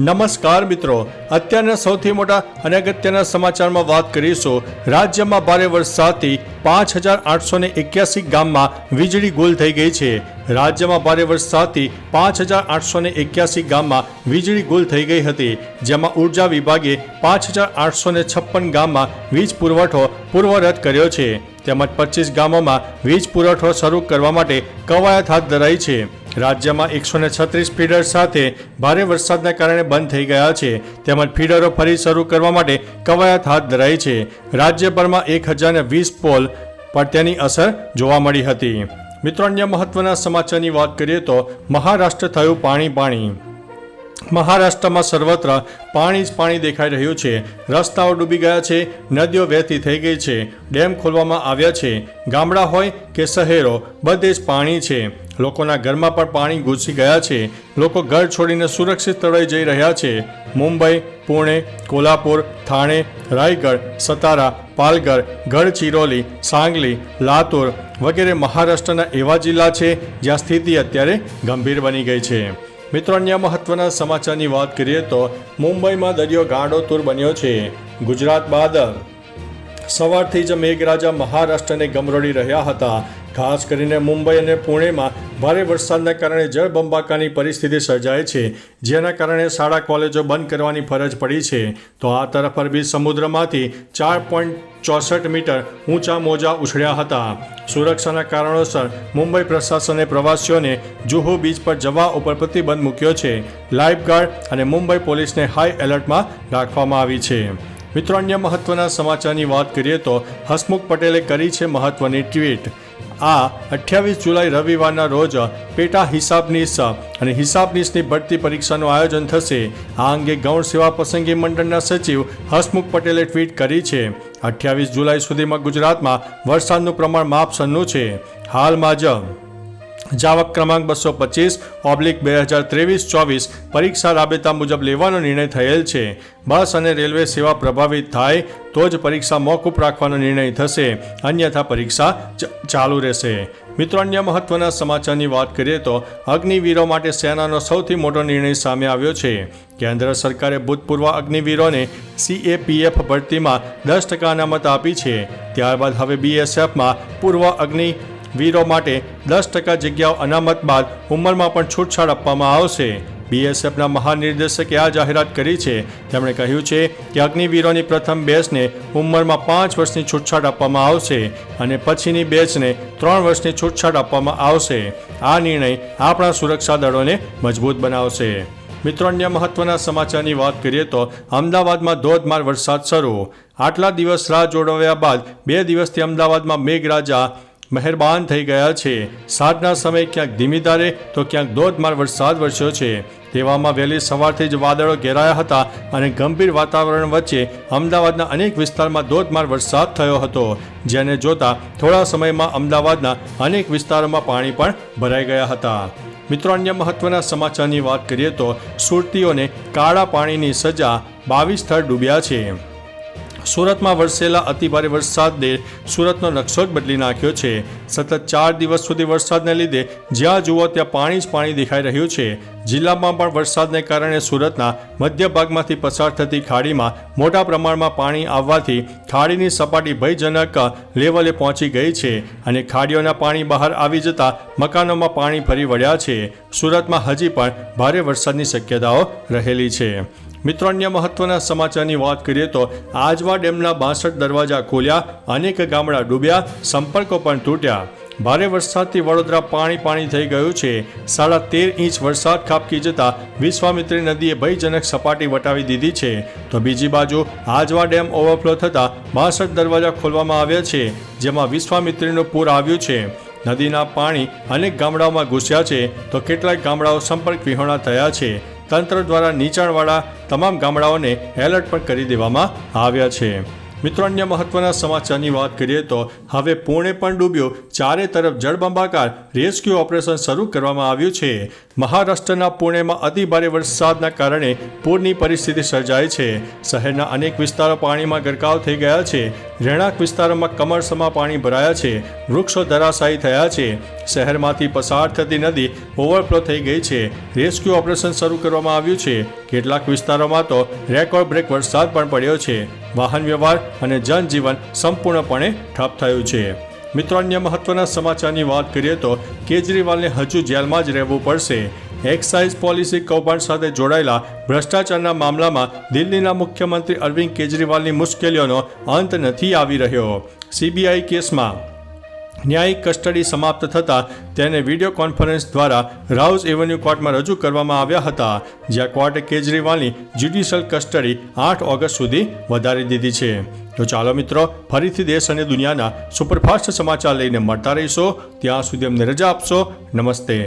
નમસ્કાર મિત્રો, અત્યારના સૌથી મોટા અને અગત્યના સમાચારમાં વાત કરીશું. રાજ્યમાં ભારે વરસાદથી 5,881 ગામમાં વીજળી ગુલ થઈ ગઈ છે. રાજ્યમાં ભારે વરસાદથી 5,881 ગામમાં વીજળી ગુલ થઈ ગઈ હતી, જેમાં ઉર્જા વિભાગે 5,856 ગામમાં વીજ પુરવઠો પૂર્વરત કર્યો છે. તેમજ 25 ગામોમાં વીજ પુરવઠો શરૂ કરવા માટે કવાયત હાથ ધરાઈ છે. રાજ્યમાં 136 ફીડર સાથે ભારે વરસાદના કારણે બંધ થઈ ગયા છે. તેમજ ફીડરો ફરી શરૂ કરવા માટે કવાયત હાથ ધરાઈ છે. રાજ્યભરમાં 1020 પોલ પર તેની અસર જોવા મળી હતી. મિત્રો, અન્ય મહત્વના સમાચારની વાત કરીએ તો મહારાષ્ટ્ર થયું પાણી. મહારાષ્ટ્રમાં સર્વત્ર પાણી જ પાણી દેખાઈ રહ્યું છે. રસ્તાઓ ડૂબી ગયા છે, નદીઓ વહેતી થઈ ગઈ છે, ડેમ ખોલવામાં આવ્યા છે. ગામડા હોય કે શહેરો, બધે જ પાણી છે. લોકોના ઘરમાં પણ પાણી ઘૂસી ગયા છે. લોકો ઘર છોડીને સુરક્ષિત સ્થળોએ જઈ રહ્યા છે. મુંબઈ, પુણે, કોલ્હાપુર, થાણે, રાયગઢ, સતારા, પાલઘર, ગઢચિરોલી, સાંગલી, લાતુર વગેરે મહારાષ્ટ્રના એવા જિલ્લા છે જ્યાં સ્થિતિ અત્યારે ગંભીર બની ગઈ છે. મિત્રો, અન્ય મહત્વના સમાચારની વાત કરીએ તો મુંબઈમાં દરિયો ગાંડોતુર બન્યો છે. ગુજરાત બાદ સવારથી જ મેઘરાજા મહારાષ્ટ્રને ગમરોડી રહ્યા હતા. ખાસ કરીને મુંબઈ અને પુણેમાં ભારે વરસાદના કારણે જળબંબાકારની પરિસ્થિતિ સર્જાય છે, જેના કારણે શાળા કોલેજો બંધ કરવાની ફરજ પડી છે. તો આ તરફ અરબી સમુદ્રમાંથી 4.64 મીટર ઊંચા મોજા ઉછળ્યા હતા. સુરક્ષાના કારણોસર મુંબઈ પ્રશાસને પ્રવાસીઓને જુહુ બીચ પર જવા ઉપર પ્રતિબંધ મૂક્યો છે. લાઇફગાર્ડ અને મુંબઈ પોલીસને હાઈ એલર્ટમાં રાખવામાં આવી છે. મિત્રો, અન્ય મહત્વના સમાચારની વાત કરીએ તો હસમુખ પટેલે કરી છે મહત્વની ટ્વીટ. આ 28 જુલાઈ રવિવારના રોજ પેટા હિસાબનીસ અને હિસાબનીસની ભરતી પરીક્ષાનું આયોજન થશે. આ અંગે ગૌણ સેવા પસંદગી મંડળના સચિવ હસમુખ પટેલે ટ્વીટ કરી છે. 28 જુલાઈ સુધીમાં ગુજરાતમાં વરસાદનું પ્રમાણ માપસરનું છે. હાલમાં જ જાવક ક્રમાંક 225/2023-24 પરીક્ષા રાબેતા મુજબ લેવાનો નિર્ણય થયેલ છે. બસ અને રેલવે સેવા પ્રભાવિત થાય તો જ પરીક્ષા મોકૂફ રાખવાનો નિર્ણય થશે, અન્યથા પરીક્ષા ચાલુ રહેશે. મિત્રો, અન્ય મહત્વના સમાચારની વાત કરીએ તો અગ્નિવીરો માટે સેનાનો સૌથી મોટો નિર્ણય સામે આવ્યો છે. કેન્દ્ર સરકારે ભૂતપૂર્વ અગ્નિવીરોને CAPF ભરતીમાં 10% અનામત આપી છે. ત્યારબાદ હવે BSFમાં પૂર્વ અગ્નિવીરો માટે 10% જગ્યાઓ અનામત બાદ ઉંમરમાં પણ છૂટછાટ આપવામાં આવશે. BSFના મહાનિર્દેશકે આ જાહેરાત કરી છે. તેમણે કહ્યું છે કે અગ્નિવીરોની પ્રથમ બેચને ઉંમરમાં 5 વર્ષની છૂટછાટ આપવામાં આવશે અને પછીની બેચને 3 વર્ષની છૂટછાટ આપવામાં આવશે. આ નિર્ણય આપણા સુરક્ષા દળોને મજબૂત બનાવશે. મિત્રો, અન્ય મહત્વના સમાચારની વાત કરીએ તો અમદાવાદમાં ધોધમાર વરસાદ શરૂ. આટલા દિવસ રાહ જોડવ્યા બાદ 2 દિવસથી અમદાવાદમાં મેઘરાજા મહેરબાન થઈ ગયા છે. સાંજના સમયે ક્યાંક ધીમી ધારે તો ક્યાંક ધોધમાર વરસાદ વરસ્યો છે. તેવામાં વહેલી સવારથી જ વાદળો ઘેરાયા હતા અને ગંભીર વાતાવરણ વચ્ચે અમદાવાદના અનેક વિસ્તારમાં ધોધમાર વરસાદ થયો હતો, જેને જોતા થોડા સમયમાં અમદાવાદના અનેક વિસ્તારોમાં પાણી પણ ભરાઈ ગયા હતા. મિત્રો, અન્ય મહત્વના સમાચારની વાત કરીએ તો સુરતીઓને કાળા પાણીની સજા, 22 સ્થળ ડૂબ્યા છે. સુરતમાં વરસેલા અતિભારે વરસાદે સુરતનો નકશો જ બદલી નાખ્યો છે. સતત 4 દિવસ સુધી વરસાદને લીધે જ્યાં જુઓ ત્યાં પાણી જ પાણી દેખાઈ રહ્યું છે. જિલ્લામાં પણ વરસાદને કારણે સુરતના મધ્ય ભાગમાંથી પસાર થતી ખાડીમાં મોટા પ્રમાણમાં પાણી આવવાથી ખાડીની સપાટી ભયજનક લેવલે પહોંચી ગઈ છે અને ખાડીઓના પાણી બહાર આવી જતા મકાનોમાં પાણી ફરી વળ્યા છે. સુરતમાં હજી પણ ભારે વરસાદની શક્યતાઓ રહેલી છે. મિત્રો, અન્ય મહત્વના સમાચારની વાત કરીએ તો આજવા ડેમના 62 દરવાજા ખોલ્યા, અનેક ગામડા ડૂબ્યા, સંપર્કો પણ તૂટ્યા. ભારે વરસાદથી વડોદરા પાણી થઈ ગયું છે. 13.5 ઇંચ વરસાદ ખાબકી જતા વિશ્વામિત્રી નદીએ ભયજનક સપાટી વટાવી દીધી છે. તો બીજી બાજુ આજવા ડેમ ઓવરફ્લો થતાં 62 દરવાજા ખોલવામાં આવ્યા છે, જેમાં વિશ્વામિત્રીનું પૂર આવ્યું છે. નદીના પાણી અનેક ગામડાઓમાં ઘૂસ્યા છે તો કેટલાક ગામડાઓ સંપર્ક વિહોણા થયા છે. તંત્ર દ્વારા નીચાણવાળા તમામ ગામડાઓને એલર્ટ પણ કરી દેવામાં આવ્યા છે. મિત્રો, અન્ય મહત્વના સમાચારની વાત કરીએ તો હવે પુણે પણ ડૂબ્યું. ચારે તરફ જળબંબાકાર રેસ્ક્યુ ઓપરેશન શરૂ કરવામાં આવ્યું છે. મહારાષ્ટ્રના પુણેમાં અતિભારે વરસાદના કારણે પૂરની પરિસ્થિતિ સર્જાઈ છે. શહેરના અનેક વિસ્તારો પાણીમાં ગરકાવ થઈ ગયા છે, રહેણાંક વિસ્તારોમાં કમરસમાં પાણી ભરાયા છે, વૃક્ષો ધરાશાયી થયા છે, શહેરમાંથી પસાર થતી નદી ઓવરફ્લો થઈ ગઈ છે, રેસ્ક્યુ ઓપરેશન શરૂ કરવામાં આવ્યું છે, કેટલાક વિસ્તારોમાં તો રેકોર્ડ બ્રેક વરસાદ પણ પડ્યો છે, વાહન વ્યવહાર અને જનજીવન સંપૂર્ણપણે ઠપ થયું છે. મિત્રો, અન્ય મહત્વના સમાચારની વાત કરીએ તો કેજરીવાલને હજુ જેલમાં જ રહેવું પડશે. એક્સાઇઝ પોલિસી કૌભાંડ સાથે જોડાયેલા ભ્રષ્ટાચારના મામલામાં દિલ્હીના મુખ્યમંત્રી અરવિંદ કેજરીવાલની મુશ્કેલીઓનો અંત નથી આવી રહ્યો. સીબીઆઈ કેસમાં ન્યાયિક કસ્ટડી સમાપ્ત થતાં તેને વિડીયો કોન્ફરન્સ દ્વારા રાઉઝ એવન્યુ કોર્ટમાં રજૂ કરવામાં આવ્યા હતા, જ્યાં કોર્ટે કેજરીવાલની જ્યુડિશિયલ કસ્ટડી 8 ઓગસ્ટ સુધી વધારી દીધી છે. તો ચાલો મિત્રો, ફરીથી દેશ અને દુનિયાના સુપરફાસ્ટ સમાચાર લઈને મળતા રહીશો. ત્યાં સુધી અમને રજા આપશો. નમસ્તે.